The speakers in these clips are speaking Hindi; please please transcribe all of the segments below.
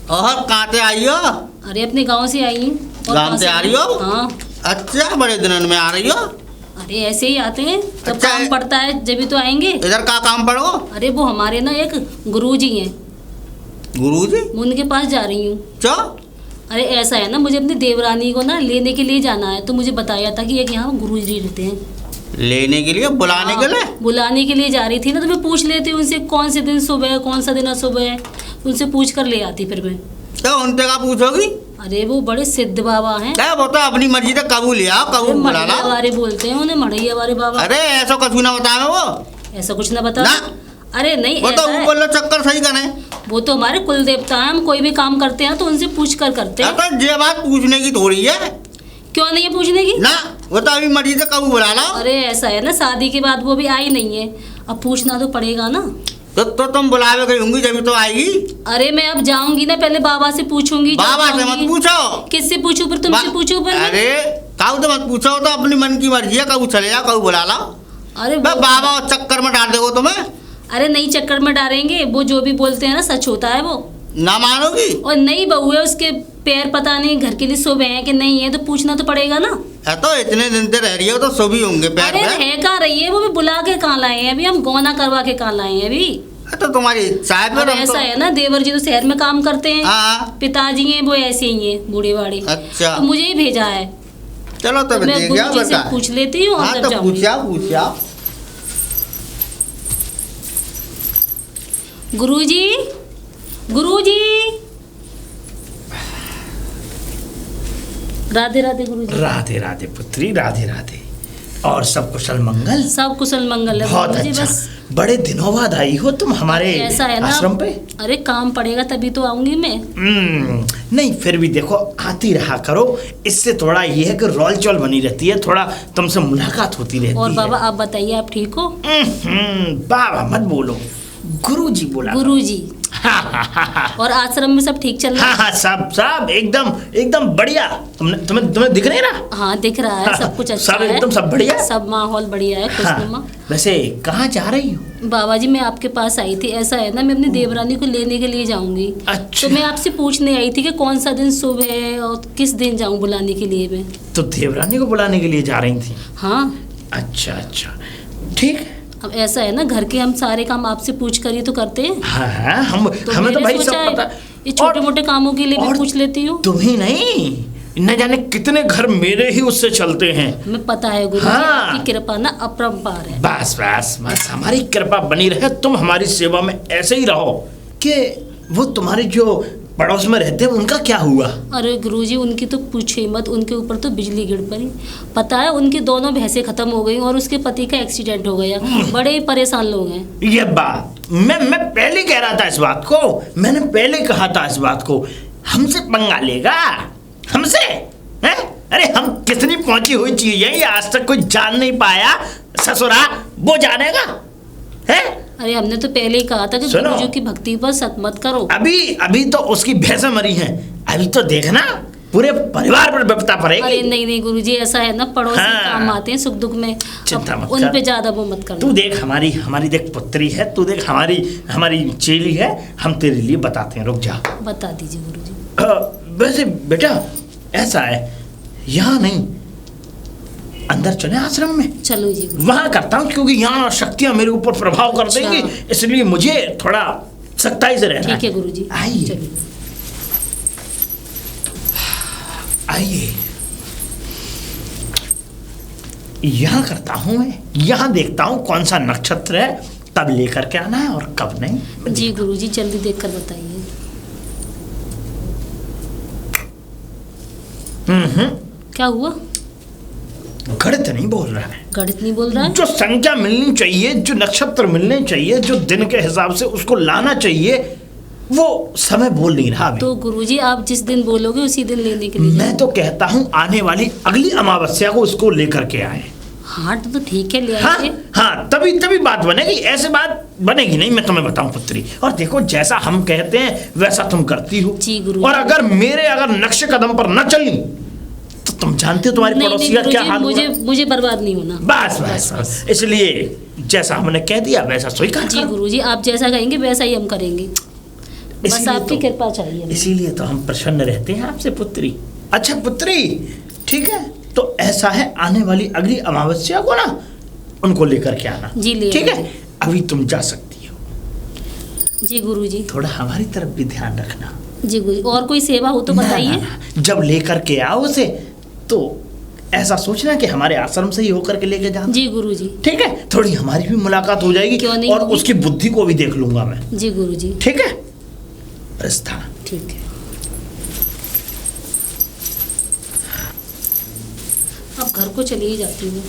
और कहाँ से आई हो? अरे अपने गांव से आई हूँ। गाँव से आ रही हो? हाँ। अच्छा, बड़े दिनों में आ रही हो? अरे ऐसे ही आते हैं, जब अच्छा, काम पड़ता है जब ही तो आएंगे। इधर का काम पड़ो? अरे वो हमारे ना एक गुरुजी हैं। गुरुजी? मैं उनके पास जा रही हूँ। क्यों? अरे ऐसा है ना, मुझे अपनी देवरानी को ना लेने के लिए जाना है, तो मुझे बताया था कि एक यहाँ गुरुजी रहते हैं। लेने के लिए? बुलाने के लिए? बुलाने के लिए जा रही थी ना, तो मैं पूछ लेती उनसे कौन से दिन शुभ है, कौन सा दिन अशुभ है। उनसे पूछ कर ले आती फिर मैं। तो उनसे का पूछोगी? अरे वो बड़े सिद्ध बाबा हैं। क्या वो तो अपनी मर्जी से कबू ले आओ, कबू बुला मढ़ैया लाओ। वाले बोलते हैं उन्हें, मढ़ैया वाले बाबा। अरे ऐसा कुछ ना बतावे वो। ऐसा कुछ ना बता। ना। अरे नहीं, वो तो ऐसा है। ऊपर लो चक्कर सही करे। वो तो हमारे कुल देवता हैं, हम कोई भी काम करते हैं तो उनसे पूछ कर करते हैं। तो ये बात पूछने की थोड़ी है। क्यों नहीं है पूछने की? ना, वो तो अभी मर्जी से कबू बुला लाओ। अरे ऐसा है ना, शादी के बाद वो भी आई नहीं है, अब पूछना तो पड़ेगा ना। तो तुम बुलावे गई होंगी जब तो आएगी। अरे मैं अब जाऊंगी ना, पहले बाबा से पूछूंगी। बाबा से मत पूछो। किससे पूछूं? फिर तुमसे पूछूं? पर अरे काऊ तो मत पूछो, तो अपनी मन की मर्जी है, कबू चले जाओ, कबू बुला लाओ। अरे बाबा चक्कर में डाल देगो तुम्हें। अरे नहीं, चक्कर में डालेंगे, वो जो भी बोलते हैं ना सच होता है वो। ना मानोगी? और नई बहू है, उसके पैर पता नहीं घर के लिए शुभ है कि नहीं है, तो पूछना तो पड़ेगा ना। तो इतने दिन से रह रही हो तो शुभ ही होंगे पैर। अरे है कहाँ रही है, वो भी बुला के कहाँ लाए हैं, अभी हम गौना करवा के कहाँ लाए हैं अभी। तो तुम्हारी इच्छा है फिर। ऐसा है ना, देवर जी तो शहर में काम करते हैं। हाँ। पिताजी हैं वो ऐसे ही हैं, बूढ़े बाड़े। अच्छा, तो मुझे ही भेजा है। चलो तो मैं गुरुजी से पूछ लेती हूँ। हाँ, तो पूछा। गुरुजी, गुरुजी, राधे राधे गुरुजी। राधे राधे पुत्री, राधे राधे। और सब कुशल मंगल? सब कुशल मंगल है बहुत गुरुजी। अच्छा। बस बड़े दिनों बाद आई हो तुम हमारे ऐसा है ना, आश्रम पे। अरे काम पड़ेगा तभी तो आऊंगी मैं। नहीं फिर भी देखो, आती रहा करो, इससे थोड़ा ये है कि रोल चोल बनी रहती है, थोड़ा तुमसे मुलाकात होती रहती है। और बाबा आप बताइए, आप ठीक हो? बाबा मत बोलो, गुरुजी बोला। गुरुजी। और आश्रम में सब ठीक चल रहा है? हाँ, सब एकदम बढ़िया। तुम्हें दिख नहीं रहा? हाँ दिख रहा है, सब कुछ अच्छा सब है। एकदम सब बढ़िया, सब माहौल बढ़िया है, खुशनुमा। वैसे कहाँ जा रही हो? बाबा जी मैं आपके पास आई थी। ऐसा है ना, मैं अपनी देवरानी को लेने के लिए जाऊंगी। अच्छा। तो मैं आपसे पूछने आई थी कि कौन सा दिन शुभ है और किस दिन जाऊं बुलाने के लिए मैं। तो देवरानी को बुलाने के लिए जा रही थी? हाँ। अच्छा, ठीक है। अब ऐसा है ना, घर के हम सारे काम आपसे पूछ कर ही तो करते हैं। हाँ, हमें तो मैंने भाई सोचा सब है, पता। ये छोटे मोटे कामों के लिए भी पूछ लेती हूँ। तुम्हें नहीं, न जाने कितने घर मेरे ही उससे चलते हैं। हमें पता है गुरु जी, हाँ। आपकी कृपा ना अपरंपार है। बस हमारी कृपा बनी रहे, तुम हमारी सेवा में ऐसे ही रहो। कि वो तुम्हारे जो पड़ोस में रहते हैं उनका क्या हुआ? अरे गुरुजी उनकी तो पूछे मत, उनके ऊपर तो बिजली गिर पड़ी। पता है उनकी दोनों भैंसें खत्म हो गई और उसके पति का एक्सीडेंट हो गया। बड़े ही परेशान लोग हैं। ये बात मैं पहले कह रहा था, इस बात को मैंने पहले कहा था, इस बात को हमसे पंगा लेगा, हमसे है? अरे हम कितनी पहुंची हुई चीज है, ये आज तक कोई जान नहीं पाया, ससुरा वो जानेगा है? अरे हमने तो पहले ही कहा था कि गुरुजी की भक्ति पर शक मत करो। अभी तो उसकी भैंसें मरी हैं, अभी तो देखना पूरे परिवार पर विपदा पड़ेगी। अरे नहीं गुरुजी, ऐसा है ना, पड़ोसी काम आते हैं सुख दुख में, चिंता मत उन कर। पे ज्यादा वो मत करना। तू देख हमारी देख पुत्री है, तू देख हमारी चेली है, हम तेरे लिए बताते हैं, रुक जा। बता दीजिए गुरुजी। वैसे बेटा ऐसा है, यहाँ नहीं, अंदर चले आश्रम में। चलो जी। वहां करता हूँ, क्योंकि यहाँ शक्तियां मेरे ऊपर प्रभाव कर देंगी, इसलिए मुझे थोड़ा सख्ताई से रहना है। ठीक है गुरुजी, आइए आइए, यहाँ करता हूँ मैं, यहाँ देखता हूँ कौन सा नक्षत्र है, तब लेकर के आना है और कब नहीं। जी गुरुजी जल्दी देखकर बताइए। क्या हुआ? गणित नहीं बोल रहा है। गणित नहीं बोल रहा है? जो संख्या मिलनी चाहिए, जो नक्षत्र मिलने चाहिए, जो दिन के हिसाब से उसको लाना चाहिए, वो समय बोल नहीं रहा। तो गुरुजी आप जिस दिन बोलोगे उसी दिन लेने के लिए। मैं तो कहता हूँ आने वाली अगली अमावस्या को उसको लेकर के आए। हाँ तो ठीक है, ले आएंगे। हाँ तभी बात बनेगी, ऐसे बात बनेगी नहीं। मैं तुम्हें बताऊं पुत्री, और देखो जैसा हम कहते हैं वैसा तुम करती हो। जी गुरु। और अगर नक्शे कदम पर न चली तो तुम जानते हो तुम्हारी पड़ोसी का क्या हाल होगा। मुझे बर्बाद नहीं होना। बस इसलिए जैसा हमने कह दिया वैसा स्वीकार जी गुरुजी, आप जैसा कहेंगे वैसा ही हम करेंगे। बस इसीलिए आपकी तो- कृपा चाहिए हमें। इसीलिए तो हम प्रसन्न रहते हैं आपसे पुत्री। अच्छा पुत्री, ठीक है, तो ऐसा है, आने वाली अगली अमावस्या को ना उनको लेकर के आना। जी, ले ठीक है, आएंगे। अभी तुम जा सकती हो, जी गुरुजी। थोड़ा हमारी तरफ भी ध्यान रखना। जी गुरुजी, और कोई सेवा हो तो ना, बताइए। ना, ना, जब लेकर के आओ उसे तो ऐसा सोचना कि हमारे आश्रम से ही होकर के लेके जाना। जी गुरुजी। ठीक है, थोड़ी हमारी भी मुलाकात हो जाएगी क्यों नहीं और होगी? उसकी बुद्धि को भी देख लूंगा मैं। जी गुरुजी। ठीक है, प्रस्थान। ठीक है। अब घर को चली ही जाती हूँ।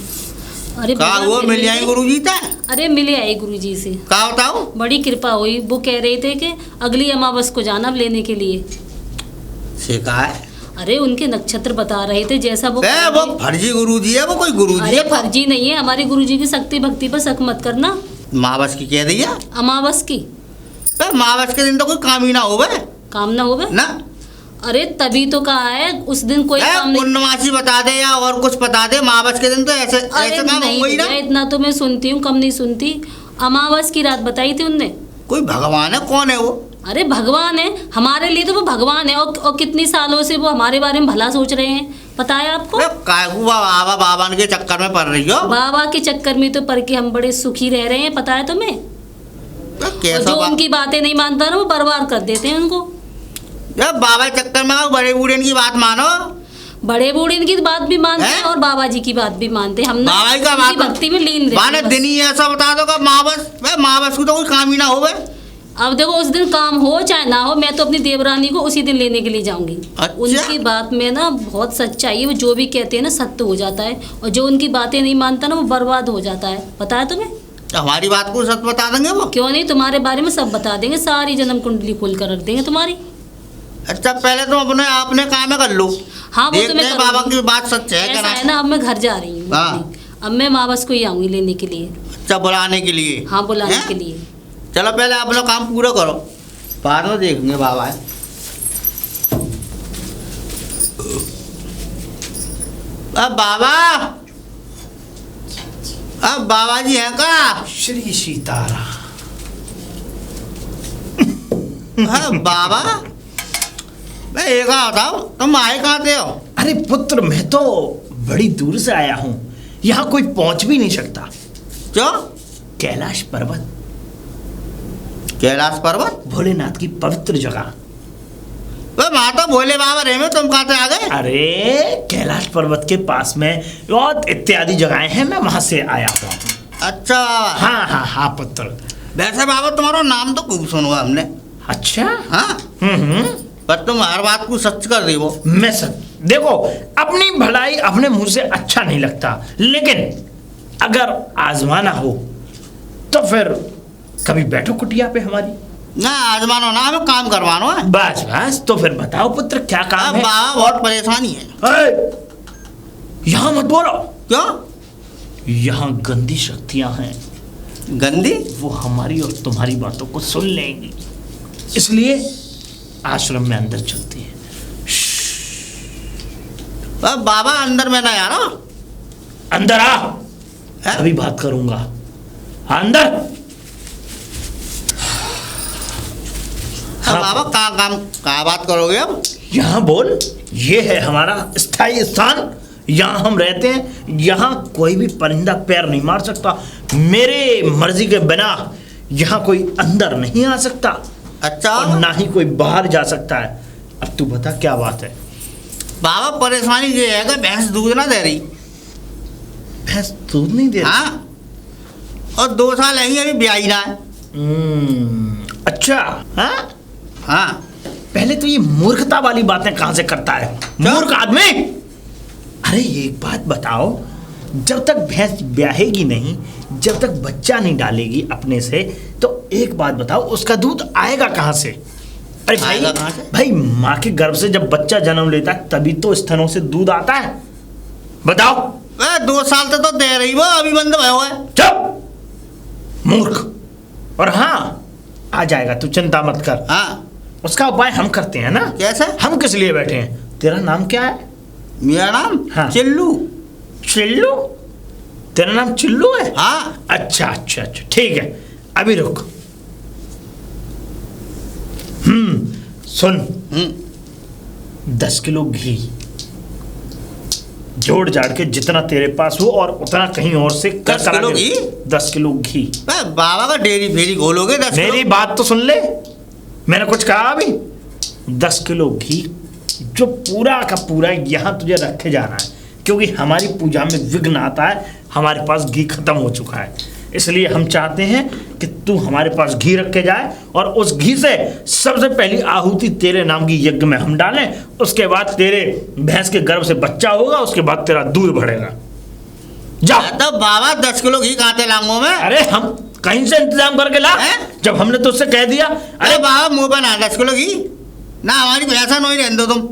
अरे का भगवान वो मिल मिल गए जाए थे। गुरुजी ता अरे मिले आई गुरुजी से, का बताओ। बड़ी कृपा हुई। वो कह रहे थे कि अगली अमावस को जाना लेने के लिए। से का है अरे उनके नक्षत्र बता रहे थे, जैसा वो बे, वो फर्जी गुरुजी है, वो कोई गुरुजी अरे है। फर्जी नहीं है, हमारी गुरुजी की शक्ति भक्ति पर शक मत करना। मावस की कह दिया अमावस की बे, मावस के दिन तो कोई काम ही ना हो बे काम ना होगा। ना। अरे तभी तो कहा है उस दिन कोई काम नहीं। पूर्णमासी बता दे या और कुछ बता दे, मावस के दिन तो ऐसे अरे ऐसे काम नहीं होंगे ही ना। भैया, इतना तो मैं सुनती हूँ, कम नहीं सुनती। अमावस की रात बताई थी उनने। कोई भगवान है, कौन है वो? अरे भगवान है, हमारे लिए तो वो भगवान है। और कितनी सालों से वो हमारे बारे में भला सोच रहे हैं, पता है आपको। बे, काकू बाबा बाबा के चक्कर में पड़ रही हो। बाबा के चक्कर में तो पड़ के हम बड़े सुखी रह रहे हैं, पता है तुम्हें। बे, और कैसा जो उनकी बातें नहीं मानता ना, वो बर्बाद कर देते हैं उनको। बाबा के चक्कर में आओ, बड़े बूढ़े की बात मानो। बड़े बूढ़े इनकी बात भी मानते हैं हैं? और बाबा जी की बात भी मानते हैं। हम ना बाबा जी का उनकी बात भक्ति में लीन रहते माने हैं बस। दिन ही ऐसा बता दो कि मावस को तो कोई काम ही ना हो बे। अब देखो उस दिन काम हो चाहे ना हो, मैं तो अपनी देवरानी को उसी दिन लेने के लिए जाऊंगी। अच्छा? उनकी बात में ना बहुत सच्चाई है, वो जो भी कहते हैं ना सत्य हो जाता है। और जो उनकी बातें नहीं मानता ना, वो बर्बाद हो जाता है, पता है तुम्हें। हमारी बात को सच बता देंगे वो। क्यों नहीं, तुम्हारे बारे में सब बता देंगे, सारी जन्म कुंडली खोल कर रख देंगे तुम्हारी। अच्छा, पहले तुम अपने काम में कर लो। हाँ, वो तो देखते मैं हैं करूंगी। बाबा की बात सच है क्या ऐसा ना। है ना, अब मैं घर जा रही हूँ। हाँ। अब मैं मावस को ही आऊंगी लेने के लिए। अच्छा, बुलाने के लिए। हाँ, बुलाने हैं? के लिए। चलो पहले अपना काम पूरा करो, बाद में देखेंगे बाबा है। अब बाबा जी हैं का? श्री सीताराम। हाँ बाबा, मैं एक बताओ, तुम आए कहाँ थे हो? अरे पुत्र, मैं तो बड़ी दूर से आया हूँ, यहाँ कोई पहुंच भी नहीं सकता। क्यों? कैलाश पर्वत, कैलाश पर्वत? भोलेनाथ की पवित्र जगह। वहाँ तो भोले बाबा रहे में, तुम कहाँ से आ गए? अरे कैलाश पर्वत के पास में बहुत इत्यादि जगहें हैं, मैं वहां से आया हुआ हूँ। अच्छा बाबा। हाँ हाँ हाँ पुत्र। वैसे बाबा तुम्हारा नाम तो खूब सुना हमने। अच्छा। हाँ, पर तुम हर बात को सच कर दी वो। मैं सच देखो, अपनी भलाई अपने मुंह से अच्छा नहीं लगता, लेकिन अगर आजमाना हो तो फिर कभी बैठो कुटिया पे हमारी। ना आजमानो ना, हमें काम करवानो है। बस बस, तो फिर बताओ पुत्र, क्या काम है? बाबा बहुत परेशानी है। यहाँ मत बोलो। क्यों? यहाँ गंदी शक्तियां हैं, गंदी? वो हमारी और तुम्हारी बातों को सुन लेंगी, इसलिए आश्रम में अंदर चलते हैं। बाबा अंदर में ना यार। अंदर आ, है? अभी बात करूंगा। अंदर। हाँ बाबा, कहाँ बात करोगे अब? यहाँ बोल। ये है हमारा स्थायी स्थान, यहाँ हम रहते हैं, यहाँ कोई भी परिंदा पैर नहीं मार सकता। मेरे मर्जी के बिना यहाँ कोई अंदर नहीं आ सकता। अच्छा। और ना ही कोई बाहर जा सकता है। अब तू बता क्या बात है? बाबा परेशानी ये है कि भैंस दूध ना दे रही। भैंस दूध नहीं दे रही? हाँ, और 2 साल है अभी ब्याही ना है। अच्छा। हाँ हाँ। पहले तो ये मूर्खता वाली बातें कहां से करता है मूर्ख आदमी। अरे एक बात बताओ, जब तक भैंस ब्याहेगी नहीं, जब तक बच्चा नहीं डालेगी अपने से, तो एक बात बताओ, उसका दूध आएगा कहां से? अरे भाई, आएगा कहां से? भाई माँ के गर्भ से जब बच्चा जन्म लेता है तभी तो स्तनों से दूध आता है। बताओ। 2 साल से तो दे रही वो, अभी बंद भयो है। चुप मूर्ख। और हाँ, आ जाएगा, तू चिंता मत कर। हाँ, उसका उपाय हम करते हैं ना। कैसे? हम किस लिए बैठे हैं? तेरा नाम क्या है? मेरा नाम? हाँ। चिल्लू। चिल्लू? तेरा नाम चिल्लू है? हाँ। अच्छा अच्छा अच्छा, ठीक है, अभी रुक। सुन, हम्म, 10 किलो घी जोड़ जाड़ के जितना तेरे पास हो और उतना कहीं और से 10 किलो घी? 10 किलो घी। बे बाबा का डेरी फेरी खोलोगे 10 किलो? मेरी बात तो सुन ले, मैंने कुछ कहा अभी? 10 किलो घी जो पूरा का पूरा यहाँ तुझे रखे जाना है, क्योंकि हमारी पूजा में विघ्न आता है, हमारे पास घी खत्म हो चुका है। इसलिए हम चाहते हैं कि तू हमारे पास घी रख के जाए और उस घी से सबसे पहली आहुति तेरे नाम की यज्ञ में हम डालें, उसके बाद तेरे भैंस के गर्भ से बच्चा होगा, उसके बाद तेरा दूध बढ़ेगा। जा। तो बाबा 10 किलो घी कहाँ से लाऊंगा मैं? अरे हम कहीं से इंतजाम करके ला, जब हमने तुझसे कह दिया। अरे बाबा मुंह पे ना 10 किलो घी ना, हमारी पैसा नहीं रहने दो तुम।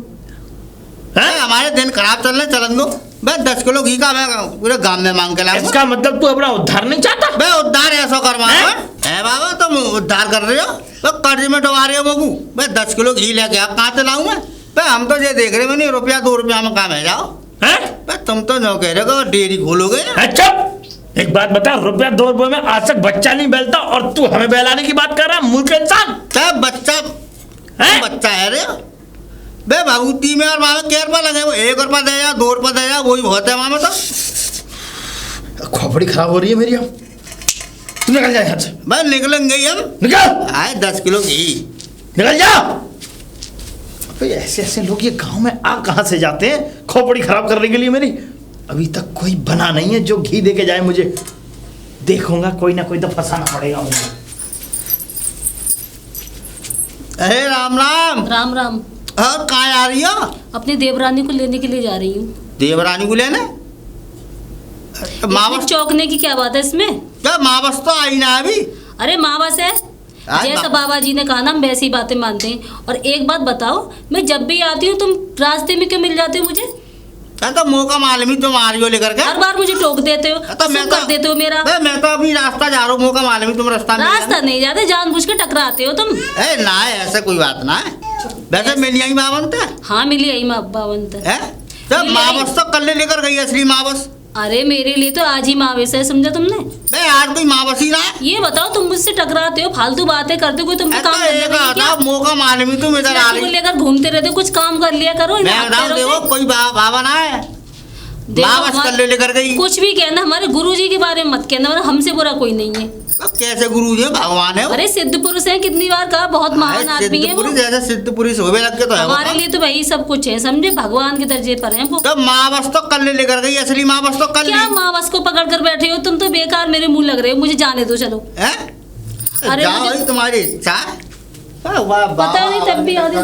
हमारे दिन खराब चल रहे, चलन दो। बस 10 किलो घी का मैं पूरे गांव में मांग के लाऊंगा। इसका मतलब तू अपना उद्धार नहीं चाहता? बे उद्धार ऐसा करवाओ है बाबा, तुम उद्धार कर रहे हो, बे कर्ज में डुबा रहे हो मगू। बे 10 किलो घी लेके आप कहाँ से लाऊं मैं? बे हम तो ये देख रहे हो नहीं, रुपया 2 रुपया में काम है जाओ। बे तुम तो जो कह रहे हो डेयरी खोलोगे। चुप, एक बात बता, रुपया 2 रुपये में आज तक बच्चा नहीं बैलता और तू हमें बहलाने की बात कर रहा है, मूर्ख इंसान। बच्चा है रे बे, भगवती में और वहाँ क्या रुपया लगे? वो 1 रुपया दे जा, 2 रुपया दे जा, वही बहुत है वहाँ में। तो खोपड़ी खराब हो रही है मेरी, अब तू निकल जा यहाँ से। बस निकलेंगे ही हम। निकल। आए 10 किलो घी निकल जा। ऐसे ऐसे लोग ये गांव में आ कहाँ से जाते हैं खोपड़ी खराब करने के लिए मेरी? अभी तक कोई बना नहीं है जो घी दे के जाए मुझे। देखूंगा कोई ना कोई तो फंसाना पड़ेगा मुझे। अरे राम राम। राम राम। और कहाँ आ रही हो? अपनी देवरानी को लेने के लिए जा रही हूँ। देवरानी को लेने? मावस चौंकने की क्या बात है इसमें? क्या मावस तो आई ना अभी? अरे मावस है, जैसा बाबा जी ने कहा ना हम वैसी बातें मानते हैं। और एक बात बताओ, मैं जब भी आती हूँ तुम रास्ते में क्यों मिल जाते हो मुझे? तो मौका मालूम ही तुम आ रही हो लेकर के, हर बार मुझे टोक देते हो, तो मैं कर देते हो मेरा। मैं तो अभी रास्ता जा रहा हूँ, मौका मालूम ही तुम रास्ता नहीं जाते, जानबूझ के टकराते हो तुम। ना ऐसा कोई बात ना है। वैसे मिली आई मावंत है? हाँ मिली आई बावंत है। तो मावस तो कल लेकर गई असली मावस। अरे मेरे लिए तो आज ही मावस है, समझा तुमने? बे आज कोई मावस ही ना है। ये बताओ, तुम मुझसे टकराते हो, फालतू बातें करते हो, कोई तुमको काम क्या मौका मालूम ही तुम इधर आ रही लेकर घूमते रहते हो, कुछ काम कर लिया करो। देखो कोई बाबा ना है, मावस कल लेकर गई। कुछ भी कहना, हमारे गुरुजी के बारे में मत कहना, हमसे बुरा कोई नहीं है। कैसे गुरुजी है? भगवान है। अरे सिद्ध पुरुष है, कितनी बार कहा, बहुत महान आदमी है वो। जैसे सिद्ध पुरुष होवे लग के तो है हमारे लिए तो वही सब कुछ है, समझे, भगवान के दर्जे पर है वो। तो मावस तो कल लेकर गई, असली मावस तो कल। क्या मावस को पकड़ कर बैठे हो तुम? तो बेकार मेरे मुंह लग रहे हो, मुझे जाने दो चलो। अरे तुम्हारी इच्छा, पता नहीं तब भी आदि।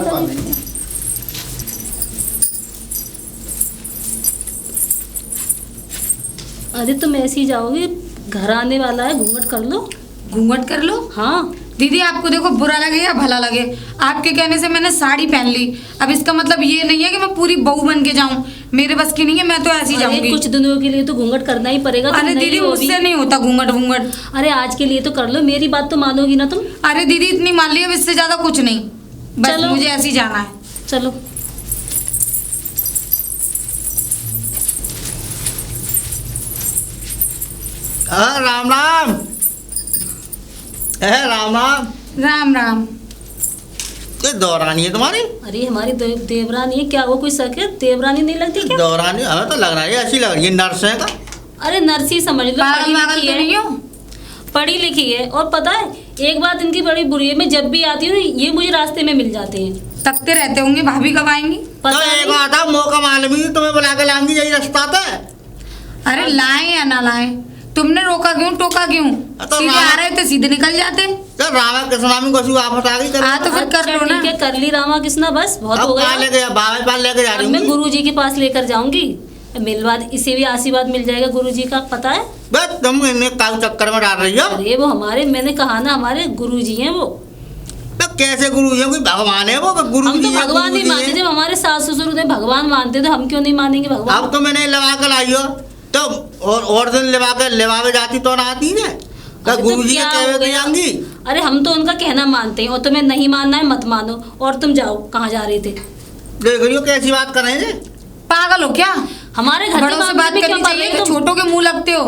अरे तुम ऐसे ही जाओगे, घर आने वाला है, घूंघट कर लो। घूंघट कर लो? हाँ दीदी, आपको देखो बुरा लगे या भला लगे, आपके कहने से मैंने साड़ी पहन ली। अब इसका मतलब ये नहीं है कि मैं पूरी बहू बन के जाऊं, मेरे बस की नहीं है, मैं तो ऐसी जाऊंगी। कुछ दिनों के लिए तो घूंघट करना ही पड़ेगा। अरे दीदी मुझसे नहीं होता घूंघट वूंघट। अरे आज के लिए तो कर लो, मेरी बात तो मानोगी ना तुम? अरे दीदी इतनी मान ली, अब इससे ज्यादा कुछ नहीं, बस मुझे ऐसे ही जाना है। चलो राम राम। राम राम। राम राम। ये दौरानी है तुम्हारी? अरे हमारी देवरानी है। क्या वो कोई शक है? देवरानी नहीं लगती क्या? दौरानी हमें तो लग रहा है ऐसी लग रही है, नर्स है का। अरे नर्सी समझ लो, पढ़ी लिखी है। नहीं हो? पढ़ी लिखी है। और पता है एक बात इनकी बड़ी बुरी है, मैं जब भी आती हूँ ये मुझे रास्ते में मिल जाते हैं। तकते रहते होंगे, भाभी कब आएंगी? तो एक बात है, मौका मालूम ही तुम्हें बुला के लाऊंगी, यही रास्ता था। अरे लाए या ना लाए, तुमने रोका क्यों, टोका क्यों? सीधे आ रहे थे, सीधे निकल जाते। तो रामा कृष्णा में कुछ वापस आ गई। तो फिर कर लो ना। कर ली रामा कृष्णा, बस बहुत हो गया। लेके बाबा पास लेके जा रही हूँ, मैं गुरुजी के पास लेकर जाऊंगी। मिलवा, इसे भी आशीर्वाद मिल जाएगा गुरुजी का, पता है? बस तुम इन्हें काउ चक्कर में डाल रही हो। अरे वो हमारे, मैंने कहा ना हमारे गुरुजी हैं वो। तो कैसे गुरु है? कोई भगवान है वो? गुरु हम तो भगवान नहीं मानते थे, हमारे सास ससुर थे भगवान मानते थे, हम क्यों नहीं मानेंगे भगवान? अब तो मैंने लगा कर लाई हो, तो और दिन लेवावे जाती तो ना आती है। तो गुरुजी के कहवे पे जाऊंगी। अरे हम तो उनका कहना मानते हैं, और तुम्हें नहीं मानना है मत मानो। और तुम जाओ, कहाँ जा रहे थे? देख रही हो कैसी बात कर रहे हैं? पागल हो क्या? हमारे घर बड़ों से बात करनी चाहिए कि छोटों के मुंह लगते हो?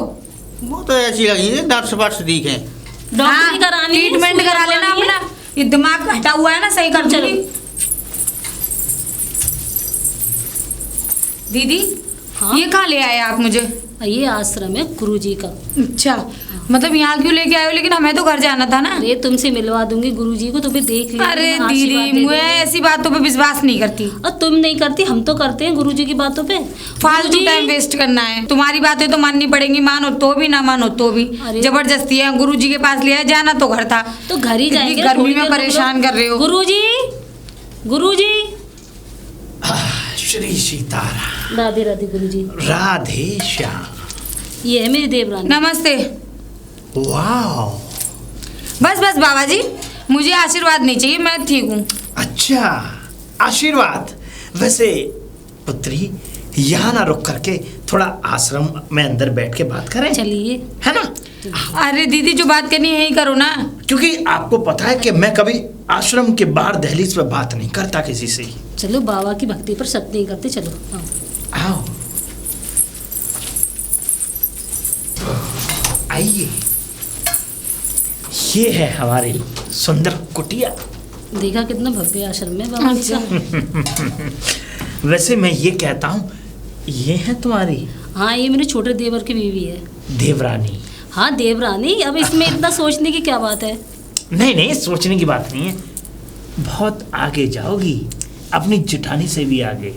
वो तो ऐसी लगी है, नर्स वर्स दिखे। डॉक्टरी करानी, ट्रीटमेंट करा लेना अपना, ये दिमाग हटा हुआ है ना, सही कर चलो। दीदी हाँ? ये कहाँ ले आए आप मुझे? ये आश्रम है गुरुजी का। अच्छा, मतलब यहाँ क्यों लेके आए हो? लेकिन हमें तो घर जाना था ना। अरे तुमसे मिलवा दूंगी गुरुजी को, तुम्हें देख लिया। अरे तुम्हें आशीर्वाद दीदी दे मैं देंगे। ऐसी बातों पे विश्वास नहीं करती। और तुम नहीं करती, हम तो करते हैं गुरुजी की बातों पे। फालतू गुरुजी- टाइम वेस्ट करना है। तुम्हारी बातें तो माननी पड़ेंगी, मानो तो भी ना मानो तो भी। अरे- जबरदस्ती है। गुरुजी के पास लिया, जाना तो घर था। तो घर ही इतनी जाएंगे। गर्मी थोड़ी में देर रुक परेशान लो। कर रहे हो। गुरुजी, गुरुजी। श्री सीताराम। राधे राधे गुरुजी। राधे श्याम। ये है मेरी देवरानी। नमस्ते। वाह, बस बस बाबा जी, मुझे आशीर्वाद नहीं चाहिए, मैं ठीक हूँ। अच्छा आशीर्वाद। वैसे पुत्री, यहाँ ना रुक करके थोड़ा आश्रम में अंदर बैठ के बात करें, चलिए। है ना? अरे दीदी जो बात करनी है यही करो ना। क्योंकि आपको पता है कि मैं कभी आश्रम के बाहर दहलीज पे बात नहीं करता किसी से। चलो, बाबा की भक्ति पर शक नहीं करते। चलो आओ। आओ, आइए। ये है हमारी सुंदर कुटिया। देखा कितना भव्य आश्रम में बाबा जी अच्छा। का। वैसे मैं ये कहता हूँ, ये है तुम्हारी हाँ, ये मेरे छोटे देवर की बीवी है। देवरानी? हाँ, देवरानी। अब इसमें इतना सोचने की क्या बात है? नहीं नहीं, सोचने की बात नहीं है। बहुत आगे जाओगी, अपनी जेठानी से भी आगे।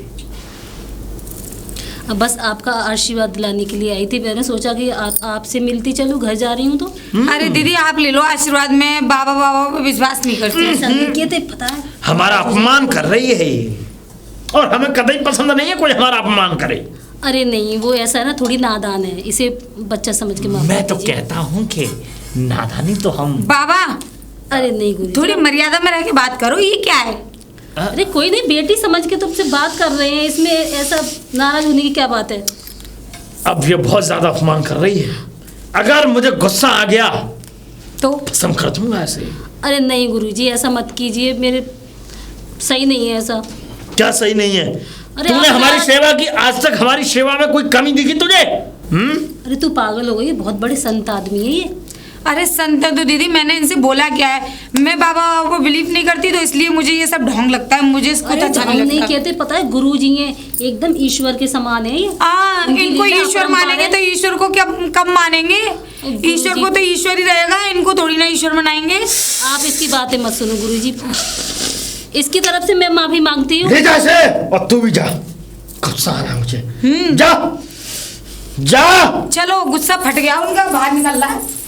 अब बस आपका आशीर्वाद दिलाने के लिए आई थी। मैंने सोचा कि आपसे मिलती चलूं, घर जा रही हूँ तो। अरे दीदी आप ले लो आशीर्वाद, में बाबा बाबा पे विश्वास नहीं करती। ऐसा नहीं किए थे, पता है। हमारा अपमान कर रही है ये, और हमें कभी पसंद नहीं है कोई हमारा अपमान करे। अरे नहीं, वो ऐसा है ना, थोड़ी नादान है, इसे बच्चा समझ के माफ मैं तो कीजिए। कहता हूँ कि नादानी तो हम। बाबा अरे नहीं गुरु, थोड़ी मर्यादा में रह के बात करो। ये क्या है? अरे कोई नहीं, बेटी समझ के तुमसे बात कर रहे हैं, इसमें ऐसा नाराज होने की क्या बात है? अब ये बहुत ज्यादा अपमान कर रही है। अगर मुझे गुस्सा आ गया तो भस्म कर दूंगा ऐसे। अरे नहीं गुरुजी, ऐसा मत कीजिए, मेरे सही नहीं है ऐसा। क्या सही नहीं है? अरे तुमने आप हमारी यार- सेवा की, आज तक हमारी सेवा में कोई कमी दिखी तुझे? अरे तू पागल हो गई, बहुत बड़े संत आदमी है ये। अरे संत तो दीदी मैंने इनसे बोला क्या है? मैं बाबा को बिलीव नहीं करती, तो इसलिए मुझे ये सब ढोंग लगता है। मुझे इसको अरे अच्छा हम नहीं नहीं लगता। कहते, पता है गुरुजी हैं, एकदम ईश्वर के समान है ये। इनकी इनको लीला ईश्वर अपरंपार मानेंगे है। तो ईश्वर को क्या कम मानेंगे? गुरुजी- ईश्वर को तो ईश्वर ही रहेगा, इनको थोड़ी ना ईश्वर मनाएंगे। आप इसकी बातें मत सुनो गुरुजी, इसकी तरफ से मैं माफी मांगती हूँ। ले जा इसे, और तू भी जा। गुस्सा आ रहा है मुझे। जा जा। चलो गुस्सा फट गया उनका, बाहर निकल रहा है।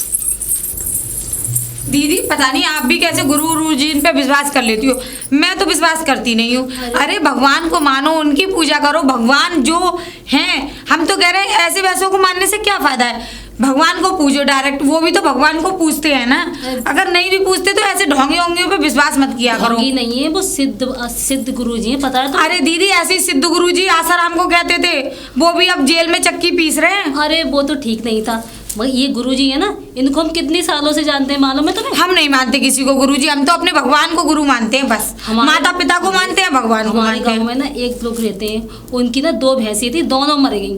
दीदी पता नहीं आप भी कैसे गुरु जी इन पे विश्वास कर लेती हो। मैं तो विश्वास करती नहीं हूँ। अरे भगवान को मानो, उनकी पूजा करो। भगवान जो हैं, हम तो कह रहे हैं ऐसे वैसों को मानने से क्या फायदा है? भगवान को पूजो डायरेक्ट, वो भी तो भगवान को पूजते हैं ना। अगर नहीं भी पूजते तो ऐसे ढोंगे होंगे पे विश्वास मत किया करो। ढोंगी नहीं है वो, सिद्ध गुरुजी हैं, पता है तो। अरे दीदी ऐसे ही सिद्ध गुरु जी आसाराम को कहते थे, वो भी अब जेल में चक्की पीस रहे हैं। अरे वो तो ठीक नहीं था, मगर ये गुरुजी है ना, इनको हम कितने सालों से जानते हैं, मालूम है तुम्हें? हम नहीं मानते किसी को गुरुजी, हम तो अपने भगवान को गुरु मानते हैं बस। माता पिता को मानते हैं, भगवान को हमारे मानते गांव हैं। में ना एक लोग रहते हैं, उनकी ना 2 भैंसें थी, दोनों मर गई।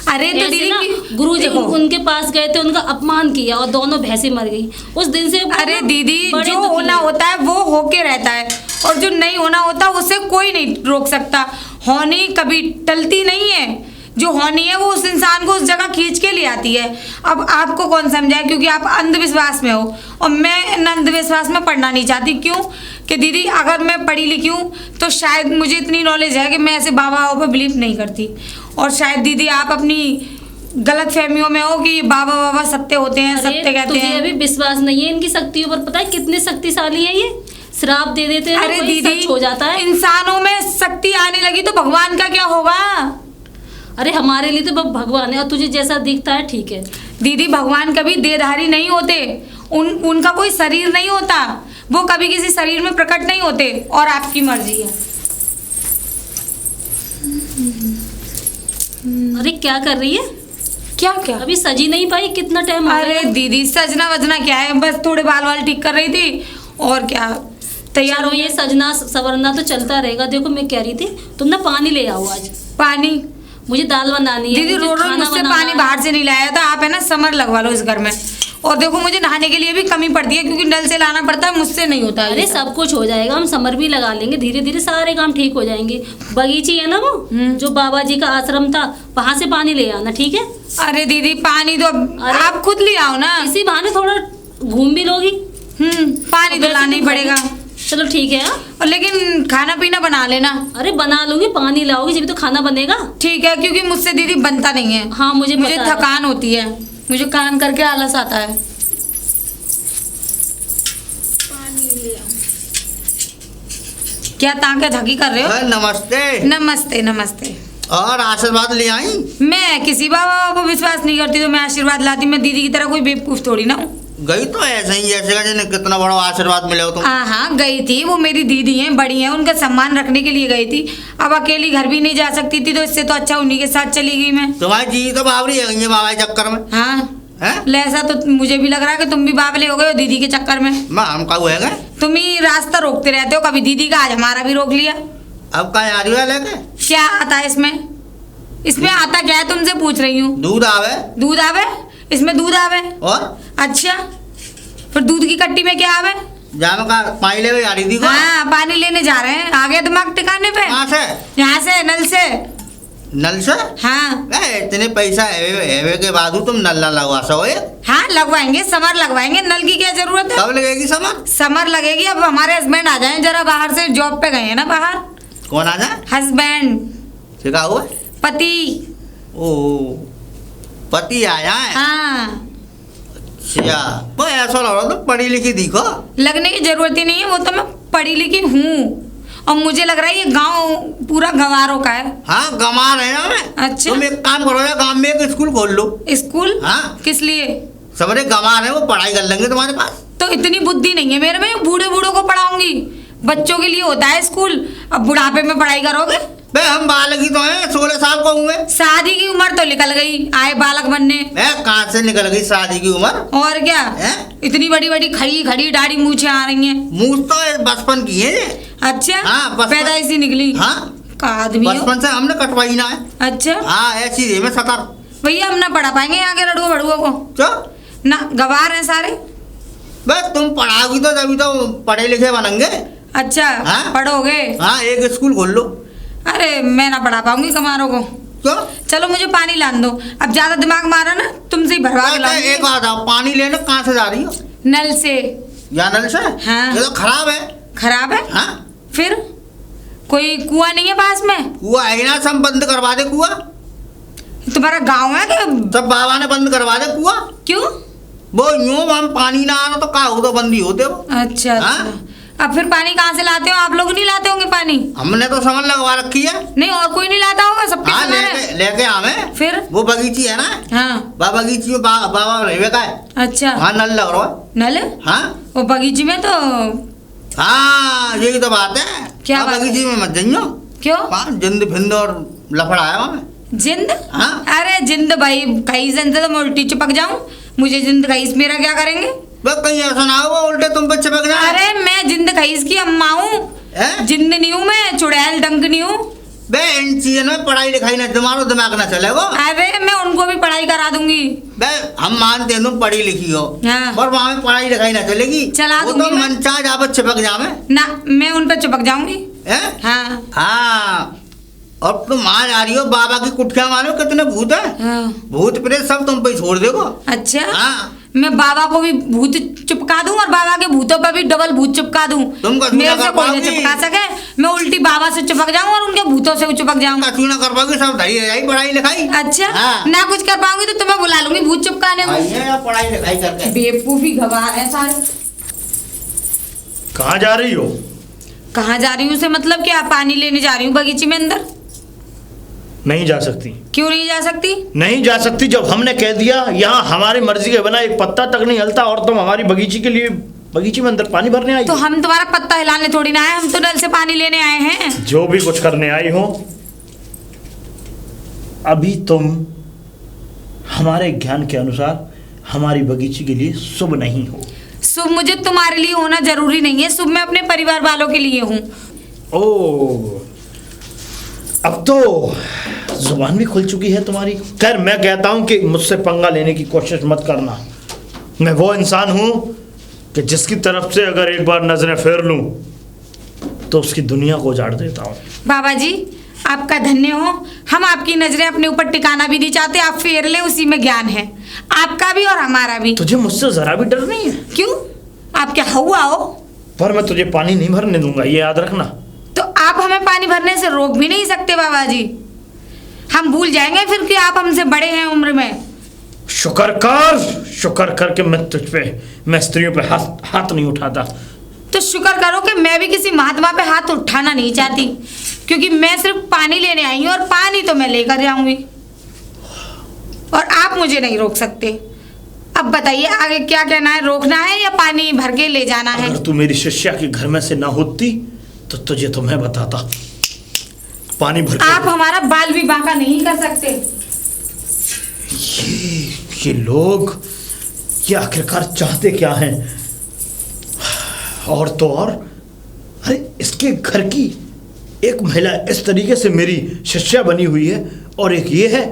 अरे तो ऐसे दीदी ना गुरुजी देखो, उनके पास गए थे, उनका अपमान किया और दोनों भैंसें मर गई। उस दिन से वो अरे ना दीदी बड़े जो दुखी होना हैं। होता है वो होके रहता है, और जो नहीं होना होता उसे कोई नहीं रोक सकता। होनी कभी टलती नहीं है, जो होनी है वो उस इंसान को उस जगह खींच के ले आती है। अब आपको कौन समझाए, क्योंकि आप अंधविश्वास में हो और मैं इन अंधविश्वास में पढ़ना नहीं चाहती। क्यों कि दीदी अगर मैं पढ़ी लिखी हूँ तो शायद मुझे इतनी नॉलेज है कि मैं ऐसे बाबाओं पर बिलीव नहीं करती। और शायद दीदी आप अपनी गलत फहमियों में हो कि बाबा बाबा सत्य होते हैं, अरे सत्य कहते तुझे हैं। अभी विश्वास नहीं है इनकी शक्तियों पर, पता है कितने शक्तिशाली है ये, श्राप दे देते हैं, अरे वही दीदी सच हो जाता है। इंसानों में शक्ति आने लगी तो भगवान का क्या होगा? अरे हमारे लिए तो भगवान है, और तुझे जैसा दिखता है ठीक है। दीदी भगवान कभी देहधारी नहीं होते, उनका कोई शरीर नहीं होता, वो कभी किसी शरीर में प्रकट नहीं होते, और आपकी मर्जी है। अरे क्या कर रही है? क्या क्या? अभी सजी नहीं पाई, कितना टाइम हो अरे गया? दीदी सजना वजना क्या है, बस थोड़े बाल वाल ठीक कर रही थी, और क्या तैयार चलो हो ये सजना सवरना तो चलता रहेगा। देखो मैं कह रही थी, तुम ना पानी ले आओ आज, पानी। मुझे दाल बनानी है। दीदी मुझे रो रो खाना मुझसे बनाना पानी है। बाहर से नहीं लाया था, आप है ना समर लगवा लो इस घर में, और देखो मुझे नहाने के लिए भी कमी पड़ती है क्योंकि नल से लाना पड़ता है, मुझसे नहीं होता है अरे ये सब कुछ हो जाएगा, हम समर भी लगा लेंगे, धीरे धीरे सारे काम ठीक हो जाएंगे। बगीची है ना वो जो बाबा जी का आश्रम था, वहाँ से पानी ले आना, ठीक है? अरे दीदी पानी तो अरे, आप खुद ले आओ ना। इसी बहाने थोड़ा घूम भी लोगी। पानी तो लाना ही पड़ेगा। चलो ठीक है। हाँ, और लेकिन खाना पीना बना लेना। अरे बना लूंगी, पानी लाओगी जब तो खाना बनेगा। ठीक है, क्योंकि मुझसे दीदी बनता नहीं है। हाँ मुझे मुझे पता है। थकान होती है, मुझे काम करके आलस आता है। क्या ताके धकी कर रहे हो? नमस्ते। नमस्ते नमस्ते। और आशीर्वाद ले आई? मैं किसी बाबा को विश्वास नहीं करती तो मैं आशीर्वाद लाती। मैं दीदी की तरह कोई बेवकूफ थोड़ी ना हूँ। गई तो ऐसे ही जैसे जिन्हें कितना बड़ा आशीर्वाद मिले हो तुम। हाँ गई थी, वो मेरी दीदी हैं, बड़ी हैं, उनका सम्मान रखने के लिए गई थी। अब अकेली घर भी नहीं जा सकती थी तो इससे तो अच्छा उन्हीं के साथ चली गई मैं। तुम्हारी जी तो बावरी है गई बाबा के चक्कर में। हाँ हैं? ऐसा तो मुझे भी लग रहा है कि तुम भी बावले हो गए हो दीदी के चक्कर में। हम का हुएगा? तुम ही रास्ता रोकते रहते हो, कभी दीदी का, आज हमारा भी रोक लिया। अब का आ रही है लेके? क्या आता है इसमें? इसमें आता क्या है तुमसे पूछ रही हूँ। दूध आवे। दूध आवे? इसमें दूध आवे? और अच्छा, फिर दूध की कट्टी में क्या आवे? जाम का पानी ले आ रही थी को? हाँ पानी लेने जा रहे हैं, आगे दिमाग टिकाने पे। कहाँ से? यहाँ से, नल से। नल से? हाँ इतने पैसा है के बाद तुम नल ना लगवा सो? हाँ लगवाएंगे, समर लगवाएंगे, नल की क्या जरूरत है? कब लगेगी समर? समर लगेगी। अब हमारे हस्बैंड आ जाएं जरा, बाहर से जॉब पे गए हैं ना बाहर। कौन आ जाए? हस्बैंड, सिखा हुआ? पति। ओ पति आया है? हाँ अच्छा, तो ऐसा लग रहा तो पढ़ी लिखी दिखो। लगने की जरूरत ही नहीं है, वो तो मैं पढ़ी लिखी हूँ। और मुझे लग रहा है ये गांव पूरा गंवारों का है। हाँ गंवार है ना मैं। अच्छा। तुम एक काम करो यार, गांव में एक स्कूल खोल लो। स्कूल? हाँ। किस लिए? सबरे गंवार है, वो पढ़ाई कर लेंगे तुम्हारे पास। तो इतनी बुद्धि नहीं है मेरे में, बूढ़े बूढ़ों को पढ़ाऊंगी। बच्चों के लिए होता है स्कूल, अब बुढ़ापे में पढ़ाई करोगे? बे हम बालक ही तो हैं, 16 साल को हुए। शादी की उम्र तो निकल गई, आए बालक बनने। कहाँ से निकल गई शादी की उम्र? और क्या है? इतनी बड़ी बड़ी खड़ी खड़ी दाढ़ी मूछें आ रही हैं। मुँह तो बचपन की है ये। अच्छा। हाँ, बचपन- पैदाइशी निकली। हाँ का आदमी हो। बचपन से हमने कटवाई ना है। अच्छा हाँ ऐसी रे में 17। भैया हम ना पढ़ा पाएंगे यहाँ के लड़ुआ बड़ुआ को क्यों? ना, गवार हैं सारे। बस तुम पढ़ाओगी तो तभी तो पढ़े लिखे बनेंगे। अच्छा हाँ? पढ़ोगे? हाँ एक स्कूल खोल लो। अरे मैं ना पढ़ा पाऊंगी कमारों को। क्यों? चलो मुझे पानी लान दो, अब ज्यादा दिमाग मारा ना तुमसे ही भरवा के लाऊंगी। एक बात आओ, पानी लेने कहाँ से जा रही हो? नल से। या नल से? हाँ। ये तो खराब है। खराब है? हाँ फिर कोई कुआं नहीं है पास में? कुआ है ना, सब बंद करवा दे कुआ। तुम्हारा गांव है कि? सब बाबा ने बंद करवा दे कुआ। क्यों? वो यूं हम पानी ना आना तो का हो तो बंदी होते हो। अच्छा हाँ? अच्छा। अब फिर पानी कहाँ से लाते हो? आप लोग नहीं लाते होंगे पानी? हमने तो समझ लगवा रखी है। नहीं और कोई नहीं लाता होगा, सबके हाँ समर है। लेके हमें। फिर? वो बगीची है ना, हाँ बगीची में बाबा रहवे का है। अच्छा। हाँ नल लग रहा है। नल? हाँ वो बगीचे में तो हाँ यही तो बात है। क्या हाँ, बात है? बगीची में मत जाइयो। क्यों? वहाँ जिंद फिंद और लफड़ा है वहाँ। जिंद? हाँ? अरे जिंद भाई, कहीं जिंद तो मैं उल्टी चिपक जाऊं। मुझे जिंद कहीं मेरा क्या करेंगे? बस कहीं ऐसा ना हो उल्टे तुम पे चिपक जाए। अरे मैं जिंद कहीं की अम्मा हूँ, हैं? जिंद नहीं हूँ मैं, चुड़ैल डंक नहीं हूँ। बे इन चीजों में पढ़ाई लिखाई ना तुम्हारा दिमाग ना चलेगा। अरे मैं उनको भी पढ़ाई करा दूंगी। बे हम मानते हैं तुम पढ़ी लिखी हो, हाँ। पर वहाँ में पढ़ाई लिखाई ना चलेगी। चला वो दूंगी तो मैं। मन चाह जावे चिपक जावे। ना मैं उन पर चिपक जाऊंगी। हैं? हाँ हाँ और तुम आ जा रही हो, बाबा की कुटिया मानो कितने भूत है। हाँ। भूत प्रेत सब तुम पे छोड़ देगो। अच्छा। हाँ मैं बाबा को भी भूत चिपका दूं और बाबा के भूतों पर भी डबल भूत चिपका दूं। तुम कसूर मेरे कर से कोई नहीं पाओगी। चिपका सके। मैं उल्टी बाबा से चिपक जाऊं और उनके भूतों से भी चिपक जाऊं। कछु ना कर पाओगी, सब धरी रह जाएगी पढ़ाई लिखाई। अच्छा। हाँ। ना कुछ कर पाऊंगी तो तुम्हें बुला लूंगी भूत चिपकाने को। आइए या पढ़ाई लिखाई करके। बेवकूफी गवार है सारे। कहाँ जा रही हो? कहाँ जा रही हूँ से मतलब क्या? पानी लेने जा रही हूँ बगीचे में अंदर। नहीं जा सकती। क्यों नहीं जा सकती? नहीं जा सकती, जब हमने कह दिया यहाँ हमारी मर्जी के बिना एक पत्ता तक नहीं हिलता और तुम हमारी बगीचे के लिए बगीचे में अंदर पानी भरने आई। तो हम तुम्हारा पत्ता हिलाने थोड़ी ना आए, हम तो नल से पानी लेने आए हैं। जो भी कुछ करने आई हो, अभी तुम हमारे ज्ञान के अनुसार हमारी बगीचे के लिए शुभ नहीं हो। शुभ मुझे तुम्हारे लिए होना जरूरी नहीं है, शुभ मैं अपने परिवार वालों के लिए हूँ। ओ अब तो जुबान भी खुल चुकी है तुम्हारी। खैर मैं कहता हूं कि मुझसे पंगा लेने की कोशिश मत करना। मैं वो इंसान हूं कि जिसकी तरफ से अगर एक बार नजरें फेर लूं तो उसकी दुनिया को उजाड़ देता हूं। बाबा जी आपका धन्य हो, हम आपकी नजरें अपने ऊपर टिकाना भी नहीं चाहते, आप फेर ले उसी में ज्ञान है आपका भी और हमारा भी। तुझे मुझसे जरा भी डर नहीं है? क्यों, आप क्या हुआ हो? पर मैं तुझे पानी नहीं भरने दूंगा, ये याद रखना। तो आप हमें पानी भरने से रोक भी नहीं सकते बाबा जी, हम भूल जाएंगे फिर कि आप हमसे बड़े हैं उम्र में। शुक्र कर कि मैं तुझ पे, मैं स्त्रियों पे हाथ नहीं उठाता। तो शुक्र करो कि मैं भी किसी महात्मा पे हाथ उठाना नहीं चाहती, क्योंकि मैं सिर्फ पानी लेने आई हूँ और पानी तो मैं लेकर जाऊंगी और आप मुझे नहीं रोक सकते। अब बताइए आगे क्या कहना है, रोकना है या पानी भर के ले जाना है? अगर तू मेरी शिष्या के घर में से ना होती तो तुझे तो मैं बताता, पानी भर के। आप हमारा बाल भी बांका नहीं कर सकते। ये लोग ये आखिरकार चाहते क्या हैं? और तो और, अरे इसके घर की एक महिला इस तरीके से मेरी शिष्या बनी हुई है और एक ये है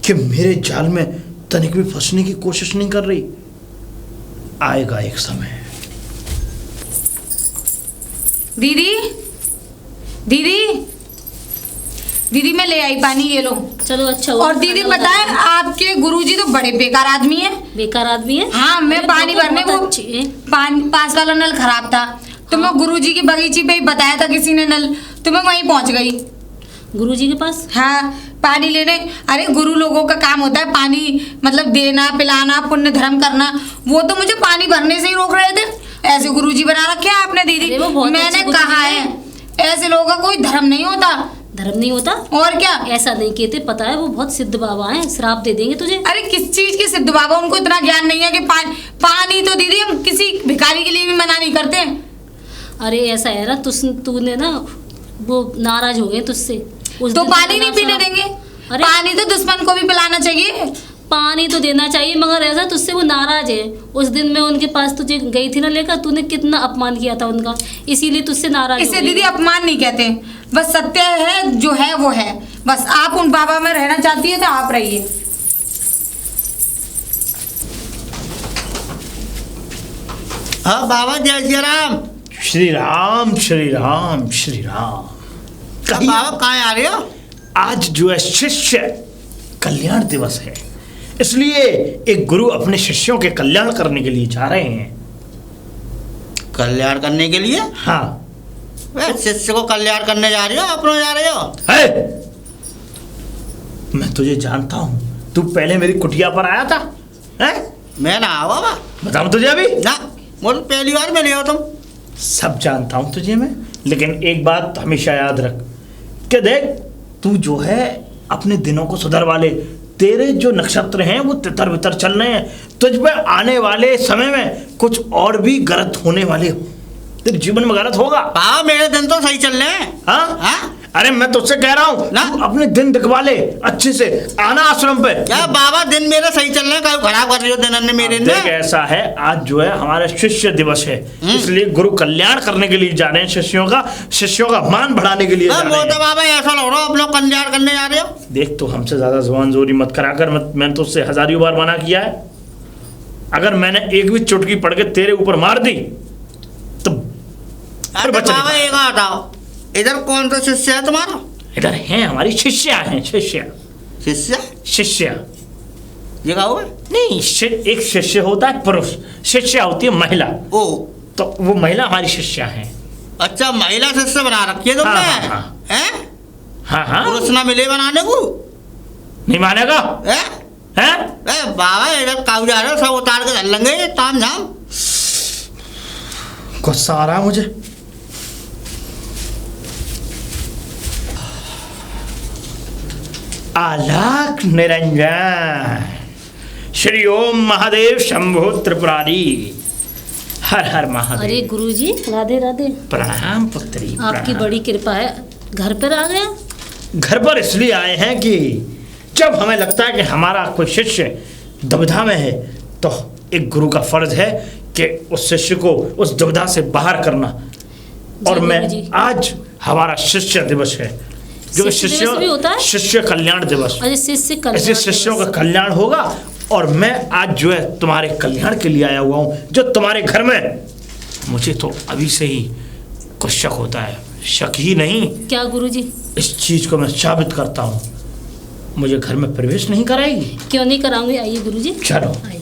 कि मेरे जाल में तनिक भी फंसने की कोशिश नहीं कर रही। आएगा एक समय। दीदी दीदी दीदी मैं ले आई पानी, ये लो। चलो अच्छा हुआ। और दीदी पता है आपके गुरुजी तो बड़े बेकार आदमी हैं। बेकार आदमी है? हाँ, मैं अरे पानी भरने वो पानी पास वाला नल खराब था तो मैं गुरुजी की बगीचे पे ही बताया था किसी ने नल, तो मैं वहीं पहुंच गई गुरुजी के पास। हाँ पानी लेने। अरे गुरु लोगों का काम होता है पानी मतलब देना पिलाना पुण्य धर्म करना, वो तो मुझे पानी भरने से ही रोक रहे थे। ऐसे गुरुजी बना रखे हैं आपने दीदी। अरे वो बहुत मैंने अच्छे गुरुजी कहा है ऐसे लोगों का कोई धर्म नहीं होता। धर्म नहीं होता? और क्या, ऐसा नहीं कहते, पता है वो बहुत सिद्ध बाबा हैं, श्राप दे देंगे तुझे। अरे किस चीज के सिद्ध बाबा, उनको इतना ज्ञान नहीं है कि पानी तो दीदी हम किसी भिखारी के लिए भी मना नहीं करते। अरे ऐसा है ना, तूने ना वो नाराज हो गए तुझसे, उस तो दिन पानी नहीं इतना पीने सा- देंगे? अरे पानी तो दुश्मन को भी पिलाना चाहिए। पानी तो देना चाहिए, मगर ऐसा तुझसे वो नाराज है। उस दिन मैं उनके पास तुझे गई थी ना लेकर, तूने कितना अपमान किया था उनका, इसीलिए तुझसे नाराज हो इसे गई। दीदी अपमान नहीं कहते, बस सत्य है जो है वो है। बस आप उन बाबा में रहना चाहती है तो आप रहिए। हाँ बाबा जय श्री राम। श्री राम श्री राम श्री राम। अब बाबा कहाँ आ रहे हो? आज जो है शिष्य कल्याण दिवस है, इसलिए एक गुरु अपने शिष्यों के कल्याण करने के लिए जा रहे हैं। कल्याण करने के लिए? हाँ। वे शिष्य को कल्याण करने जा रहे हो, अपनों जा रहे हो? है? मैं तुझे जानता हूँ, तू पहले मेरी कुटिया पर आया था है? मैं ना आओ बाबा। बताऊँ तुझे अभी? ना, मुझे पहली बार मिले हो तुम। सब जानता हूँ तुझे मैं, लेकिन एक बात हमेशा याद रख कि देख तू जो है अपने दिनों को सुधर वाले, तेरे जो नक्षत्र हैं वो तितर बितर चल रहे हैं, तुझ पे आने वाले समय में कुछ और भी गलत होने वाले हो, तेरे जीवन में गलत होगा। बाबा मेरे दिन तो सही चल रहे हैं। हाँ? हाँ? अरे मैं तुझसे कह रहा हूँ ना? तू अपने दिन दिखवा ले अच्छे से, आना आश्रम पे। क्या बाबा दिन मेरे सही चल रहे हैं, कहीं खराब कर रही हो दिन अन्य मेरे ने? देख ऐसा है, आज जो है हमारा शिष्य दिवस है, इसलिए गुरु कल्याण करने के लिए जा रहे हैं, शिष्यों का मान बढ़ाने के लिए जा रहे वो तो हैं। बाबा ऐसा लग रहा हो आप लोग कल्याण करने जा रहे हो। देख तो हमसे ज्यादा जुबान जोरी मत कराकर, मैंने तो उससे हजारों बार मना किया है। अगर मैंने एक भी चुटकी पड़ के तेरे ऊपर मार दी तो अरे बाबा एक बताओ, इधर कौन सा शिष्य है तुम्हारा? इधर हैं हमारी शिष्या हैं, शिष्या शिष्य? शिष्या ये कहा हुआ? नहीं, एक शिष्य होता है पुरुष, शिष्या होती है महिला, ओ तो वो महिला हमारी शिष्या हैं। अच्छा, महिला शिष्य बना रखी है तुमने? हाँ, हाँ, हैं? हाँ हाँ, पुरुष ना मिले बनाने को? नहीं मानेगा हैं? हैं? बाबा इधर काऊ जा रहे हो, सब उतार के धर लेंगे ताम झाम। गुस्सा आ रहा है मुझे। आलाक निरंजन श्री ओम महादेव शंभो त्रिपुरारी, हर हर महादेव। अरे गुरुजी राधे राधे। प्रणाम पुत्री, आपकी प्रणाम। बड़ी कृपा है, घर पर आ गया। घर पर इसलिए आए हैं कि जब हमें लगता है कि हमारा कोई शिष्य दुविधा में है तो एक गुरु का फर्ज है कि उस शिष्य को उस दुविधा से बाहर करना। और मैं गुरुजी। आज हमारा शिष्य दिवस है, जो शिष्य दिवस भी होता है? शिष्य कल्याण दिवस। अरे शिष्य ऐसे शिष्यों का कल्याण होगा और मैं आज जो है तुम्हारे कल्याण के लिए आया हुआ हूँ। जो तुम्हारे घर में, मुझे तो अभी से ही कुछ शक होता है, शक ही नहीं, क्या गुरुजी? इस चीज को मैं साबित करता हूँ। मुझे घर में प्रवेश नहीं कराएगी? क्यों नहीं कराऊंगी, आइए गुरुजी। चलो। आइए।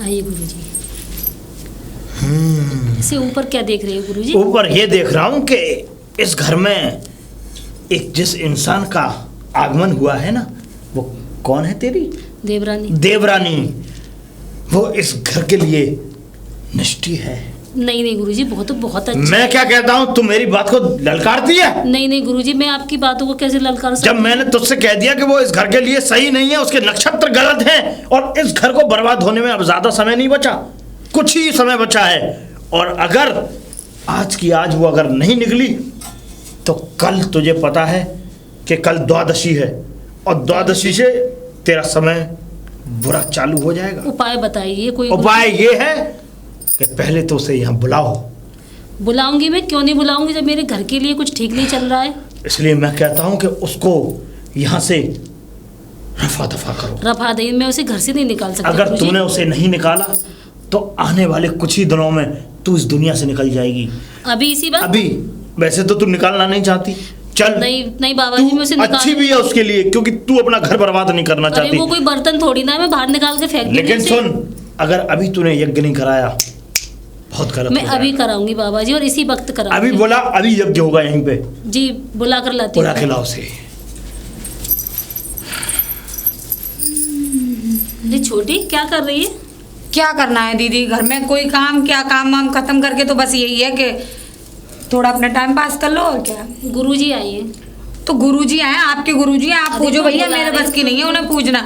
आइए गुरुजी। इसे ऊपर क्या देख रहे हो गुरुजी? ऊपर ये देख रहा हूँ कि इस घर में एक जिस इंसान का आगमन हुआ है ना, वो कौन है तेरी? देवरानी। देवरानी। वो इस घर के लिए निष्ठी है। नहीं नहीं गुरुजी, बहुत अच्छा। मैं क्या कहता हूँ, तुम मेरी बात को ललकारती है? नहीं नहीं गुरुजी, मैं आपकी बातों को कैसे ललकार सकती? जब मैंने तुझसे कह दिया कि वो इस घर के लिए सही नहीं है, उसके नक्षत्र गलत हैं और इस घर को बर्बाद होने में अब ज्यादा समय नहीं बचा, कुछ ही समय बचा है। और अगर आज की आज वो अगर नहीं निकली तो कल तुझे पता है कि कल द्वादशी है और द्वादशी से तेरा समय बुरा चालू हो जाएगा। उपाय बताइए कोई। उपाय ये है कि पहले तो उसे यहाँ बुलाओ। बुलाऊंगी मैं, क्यों नहीं बुलाऊंगी जब मेरे घर के लिए कुछ ठीक नहीं चल रहा है। इसलिए मैं कहता हूँ कि उसको यहाँ से रफा दफा करो। रफा दे, मैं उसे घर से नहीं निकाल सकती। अगर तूने उसे नहीं निकाला तो आने वाले कुछ ही दिनों में तू इस दुनिया से निकल जाएगी। अभी इसी बात? अभी वैसे तो तू निकालना नहीं चाहती, चल। नहीं नहीं बाबा जी, मैं उसे अच्छी भी है उसके लिए, क्योंकि तू अपना घर बर्बाद नहीं करना चाहती। अरे वो कोई बर्तन थोड़ी ना, मैं बाहर निकाल के फेंक दूंगी। लेकिन सुन, अगर अभी तूने यज्ञ नहीं कराया बहुत गलत। मैं अभी कराऊंगी बाबा जी, और इसी वक्त कराऊंगी। अभी बोला, अभी यज्ञ होगा यहीं पे। जी बुला कर लाती हूँ। बुला के लाओ उसे। छोटी क्या कर रही है? क्या करना है दीदी, घर में कोई काम, क्या काम वाम खत्म करके तो बस यही है कि थोड़ा अपना टाइम पास कर लो। और क्या? गुरुजी आइए। तो गुरुजी आए, आपके गुरुजी हैं, आप पूजो भैया, मेरे बस की नहीं है उन्हें पूजना।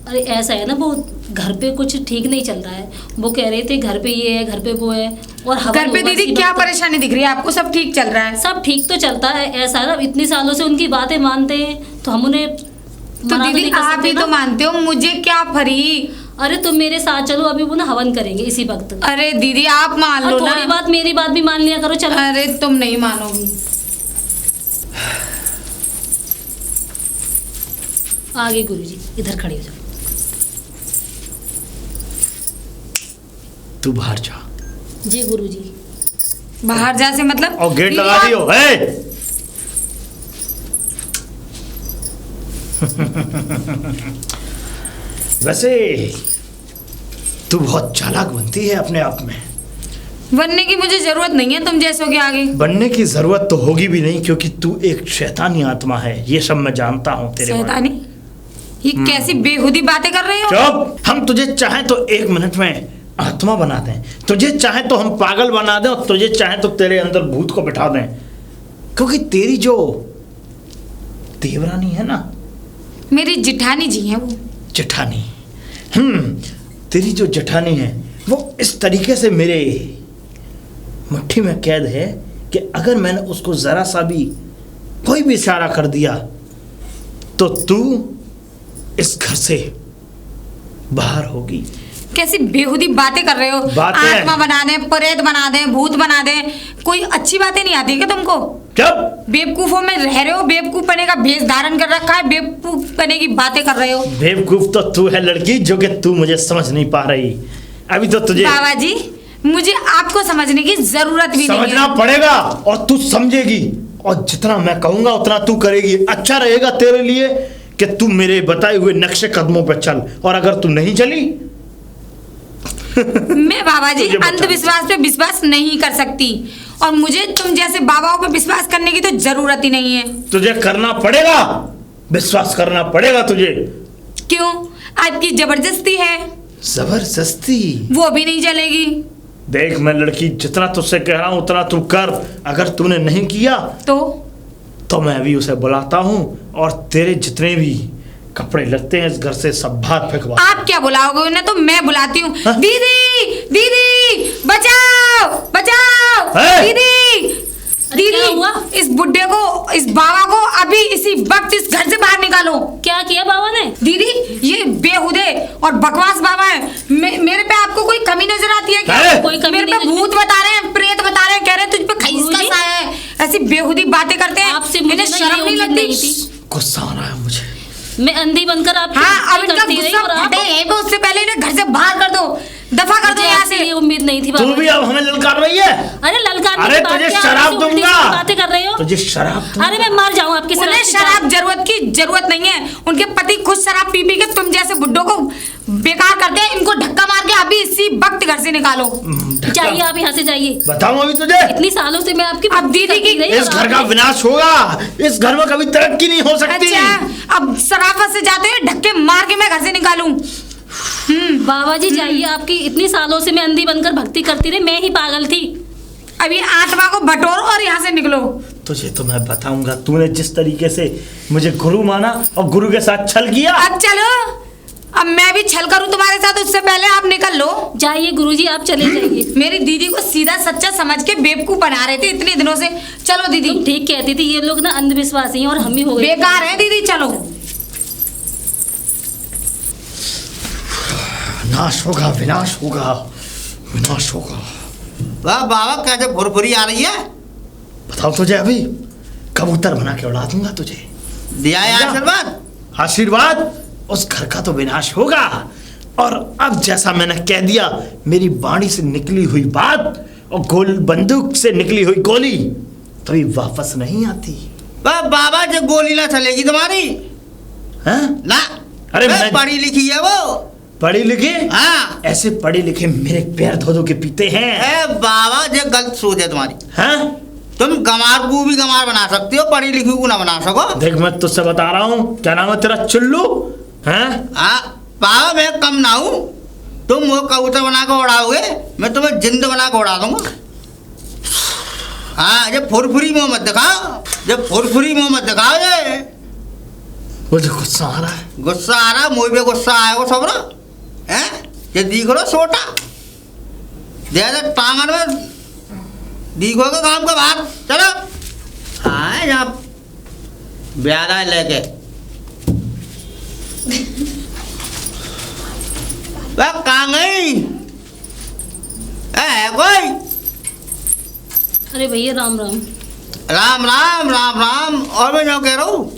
अरे ऐसा है ना, वो घर पे कुछ ठीक नहीं चल रहा है। वो कह रहे थे घर पे ये है, घर पे वो है, और घर पे दीदी क्या परेशानी दिख रही है आपको? सब ठीक चल रहा है? सब ठीक तो चलता है। ऐसा है ना, इतनी सालों से उनकी बातें मानते हैं तो हम उन्हें तो दीदी आप ही तो मानते हो, मुझे क्या फरी। अरे तुम मेरे साथ चलो, अभी वो ना हवन करेंगे इसी वक्त। अरे दीदी आप मान लो ना, थोड़ी बात मेरी बात भी मान लिया करो। चलो। अरे तुम नहीं मानोगी। आगे गुरुजी, इधर खड़े हो जाओ। तू बाहर जा। जी गुरुजी। बाहर जा से मतलब? और गेट दीदी लगा दियो। वैसे तू बहुत चालाक बनती है अपने आप में। बनने की मुझे जरूरत नहीं है तुम जैसों के आगे। बनने की जरूरत तो होगी भी नहीं, क्योंकि तू एक शैतानी आत्मा है, ये सब मैं जानता हूँ तेरे बारे में। शैतानी? ये कैसी बेहुदी बातें कर रहे हो? चुप। हम तुझे चाहे तो 1 मिनट में आत्मा बना दें, तुझे चाहे तो हम पागल बना दें, और तुझे चाहे तो तेरे अंदर भूत को बिठा दें, क्योंकि तेरी जो देवरानी है ना, मेरी जिठानी जी है वो। जेठानी। तेरी जो जेठानी है वो इस तरीके से मेरे मुट्ठी में कैद है कि अगर मैंने उसको जरा सा भी कोई भी इशारा कर दिया तो तू इस घर से बाहर होगी। कैसी बेहुदी बातें कर रहे हो? आत्मा बना दें, प्रेत बना दें, भूत बना दें, कोई अच्छी बातें नहीं आती क्या तुमको? जब बेवकूफों में रह रहे हो, बेवकूफ बने का भेष धारण कर रखा है, बेवकूफ बने की बातें कर रहे हो। बेवकूफ तो तू है लड़की, जो कि तू मुझे समझ नहीं पा रही। अभी तो तुझे बाबा जी, मुझे आपको समझने की जरूरत भी नहीं है। समझना पड़ेगा और तू समझेगी, और जितना मैं कहूंगा उतना तू करेगी। अच्छा रहेगा तेरे लिए कि तू मेरे बताए हुए नक्शे कदमों पर चल, और अगर तू नहीं चली मैं बाबा जी अंधविश्वास पे विश्वास नहीं कर सकती, और मुझे तुम जैसे बाबाओं पे विश्वास करने की तो जरूरत ही नहीं है। तुझे करना पड़ेगा, विश्वास करना पड़ेगा तुझे। क्यों? आपकी जबरदस्ती है। जबरदस्ती? वो भी नहीं चलेगी। देख मैं लड़की, जितना तुझसे कह रहा हूं उतना तू कर। अगर तूने नहीं किया तो मैं अभी उसे बुलाता हूं, और तेरे जितने भी कपड़े लगते हैं इस घर से सब बाहर फेंकवा। आप क्या बुलाओगे उन्हें? तो मैं बुलाती हूँ। दीदी दीदी बचाओ बचाओ, दीदी दीदी हुआ? इस बुड्ढे को, इस बाबा को अभी इसी वक्त इस घर से बाहर निकालो। क्या किया बाबा ने? दीदी ये बेहुदे और बकवास बाबा है। मेरे पे आपको कोई कमी नजर आती है क्या? कोई कमी मेरे पे भूत बता रहे हैं, प्रेत बता रहे हैं, कह रहे हैं तुझ पे खीस का साया है। ऐसी बेहुदी बातें करते हैं, आपसे मुझे शर्म नहीं लगती? गुस्सा मैं अंधी बनकर आपकी हाँ, अब भक्ति इनका करती रही गुस्सा और आप फटे यहीं पे, उससे पहले इन्हें घर से बाहर कर दो, दफा कर दो मुझे यहाँ आपसे से। ये उम्मीद नहीं थी तू बाबा भी जी। अब हमें ललकार रही है। अरे ललकार अरे तुझे शराब दूंगा। बातें कर रहे हो। तुझे शराब दूंगा। अरे मैं मर जाऊं आपकी उन्हें से। शराब जरूरत की जरूरत नहीं है। उनके पति खुद शराब पी पी के तुम जैसे बुड्ढों को बेकार करते हैं। इनको धक्का मार के अभी इसी वक्त घर से निकालो। जाइए आप यहाँ से जाइए। बताऊं अभी तुझे, इतनी सालों से मैं आपकी अब दीदी की इस घर का विनाश होगा। इस घर में कभी तरक्की नहीं हो सकती। अच्छा, अब शराफत से जाते हैं, धक्के मार के मैं घर से निकालूं। बाबा जी जाइए, आपकी इतनी सालों से मैं अंधी बनकर भक्ति करती रही, मैं ही पागल थी। अभी आत्मा को बटोरो और यहाँ से निकलो। तुझे तो मैं बताऊंगा, तूने जिस तरीके से मुझे गुरु माना और गुरु के साथ छल किया। अब चलो, अब मैं भी छल करूं तुम्हारे साथ, उससे पहले आप निकल लो। जाइए गुरुजी, आप चले जाइए। मेरी दीदी को सीधा सच्चा समझ के बेवकूफ बना रहे थे इतने दिनों से। चलो दीदी। तुम ठीक कहती थी, ये लोग ना अंधविश्वासी हैं और हम ही हो गए बेकार है दीदी, चलो। नाश होगा, विनाश होगा, विनाश होगा। वाह बाबा, कैसे फुरफुरी आ रही है। बताओ तुझे अभी कबूतर बना के उड़ा दूंगा तुझे। दिया है आशीर्वाद। आशीर्वाद, उस घर का तो विनाश होगा। और अब जैसा मैंने कह दिया, मेरी बाणी से निकली हुई बात और गोल बंदूक से निकली हुई गोली कभी वापस नहीं आती। वाह बाबा, जो गोली ना चलेगी तुम्हारी। हैं? ना, अरे मैं मैं पढ़ी लिखी है वो। पढ़े लिखे? हाँ। ऐसे पढ़े लिखे मेरे पैर धो धो के पीते हैं। ए बाबा, जो गलत सोच है तुम्हारी। हैं? तुम गंवार को भी गंवार बना सकती हो, पढ़ी लिखी को ना बना सको। देख, मैं तुझसे बता रहा हूँ, क्या नाम है तेरा, चुल्लू? हैं? बाबा मैं कम ना हूँ। तुम वो कबूतर बना के उड़ाओगे, मैं तुम्हें जिंद बना के उड़ा दूंगा। हाँ, जब फुरफुरी मुंह मत दिखाओ, जब फुरफुरी मुंह मत दिखाओ। ये मुझे गुस्सा आ रहा है। गुस्सा आ रहा, मुझे भी गुस्सा आएगा सबरा। हैं? ये दिख रहा छोटा, ज्यादा टांगन में दिखोगे काम का बाहर। चलो आए यहाँ ब्याह लेके। वह कहाँ गई है कोई? अरे भैया राम राम। राम राम राम राम। और मैं जो कह रहा हूँ,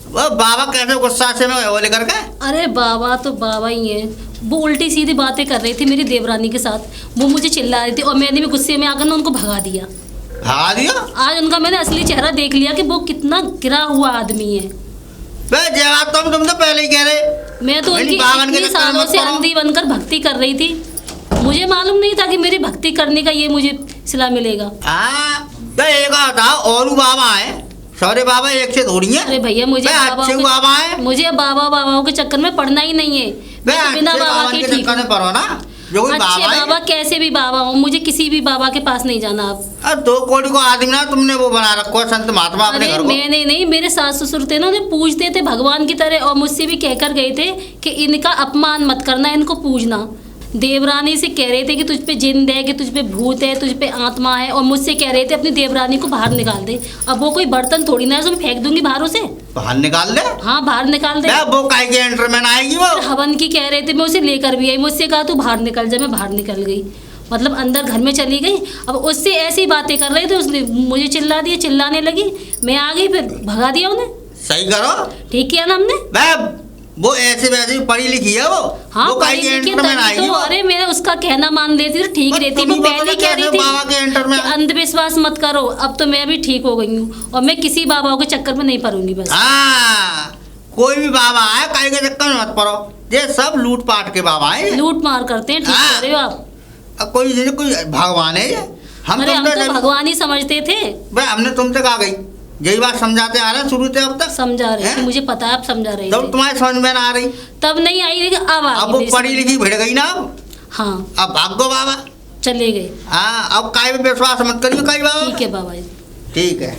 वह बाबा कैसे गुस्सा से मैं वो लेकर के। अरे बाबा तो बाबा ही है, वो उल्टी सीधी बातें कर रही थी मेरी देवरानी के साथ। वो मुझे चिल्ला रही थी और मैंने भी गुस्से में आकर ना उनको भगा दिया। भगा दिया? आज उनका मैंने असली चेहरा देख लिया कि वो कितना गिरा हुआ आदमी है। वह जवाब तुम तो पहले ही कह रहे। मैं तो उनकी बावन के इतनी चक्कर में सालों मत से पड़ो। अंधी बनकर भक्ति कर रही थी, मुझे मालूम नहीं था कि मेरी भक्ति करने का ये मुझे सिला मिलेगा। हाँ, तो एक आता और बाबा है, सारे बाबा एक से थोड़ी है। अरे भैया मुझे अच्छे बाबा है। मुझे बाबाओं के चक्कर में पड़ना ही नहीं है। मैं तो बिना बाबा के ठीक हूँ। पढ़ो ना, जो कोई अच्छे बाबा बाबा कैसे भी बाबा हो, मुझे किसी भी बाबा के पास नहीं जाना। आप दो कोड़ी को आदमी ना तुमने वो बना रखो संत महात्मा अपने अरे घर को। मैंने नहीं, मेरे सास ससुर थे ना, उन्हें पूजते थे भगवान की तरह और मुझसे भी कहकर गए थे कि इनका अपमान मत करना, इनको पूजना। देवरानी से कह रहे थे कि तुझ पे जिंद है, कि तुझ पे भूत है, तुझ पे आत्मा है, और मुझसे कह रहे थे अपनी देवरानी को बाहर निकाल दे। अब वो कोई बर्तन थोड़ी ना है जो मैं फेंक दूंगी बाहरों से। बाहर निकाल दे। हाँ बाहर निकाल दे। वो काय के एंटर में ना आएगी वो। हवन की कह रहे थे, मैं उसे लेकर भी आई, मुझसे कहा तू बाहर निकल जा, मैं बाहर निकल गई, मतलब अंदर घर में चली गई। अब उससे ऐसी बातें कर रहे थे, उसने मुझे चिल्ला दिया, चिल्लाने लगी, मैं आ गई, फिर भगा दिया उन्हें। सही करो, ठीक किया ना हमने। वो ऐसे वैसे पढ़ी लिखी है वो। हाँ वो काय पढ़ी के लिखी एंटर में ना आएगी तो, वो। अरे मैं उसका कहना मान लेती थी, ठीक पर रहती। वो तुम पहले कह रही थी बाबा के एंटर में। कि अंधविश्वास मत करो। अब तो मैं भी ठीक हो गई हूँ और मैं किसी बाबाओं के चक्कर में नहीं पड़ूंगी बस। हाँ, कोई भी बाबा है काय के चक्कर में मत पड़ो। ये सब लूट पाट के बाबा है। लूट मार करते हैं, ठीक हाँ। कह रहे हो आप। अब कोई भगवान है ये। हम अरे हम तुमसे तो भगवान ही समझते थे। भाई हमने तुमसे कहा गई, यही बात समझाते आ रहे हैं शुरू से अब तक। समझा रहे थे, हैं? मुझे पता है आप समझा रहे तब थे। तुम्हारे समझ में ना आ रही। तब नहीं आई, लेकिन अब आ अब गई वो मेरी पढ़ी समझ लिखी में। भिड़ गई ना अब। हाँ अब भागो बाबा। चले गए। हाँ, अब काय पे विश्वास मत करियो कई बाबा। ठीक है बाबा जी। ठीक है।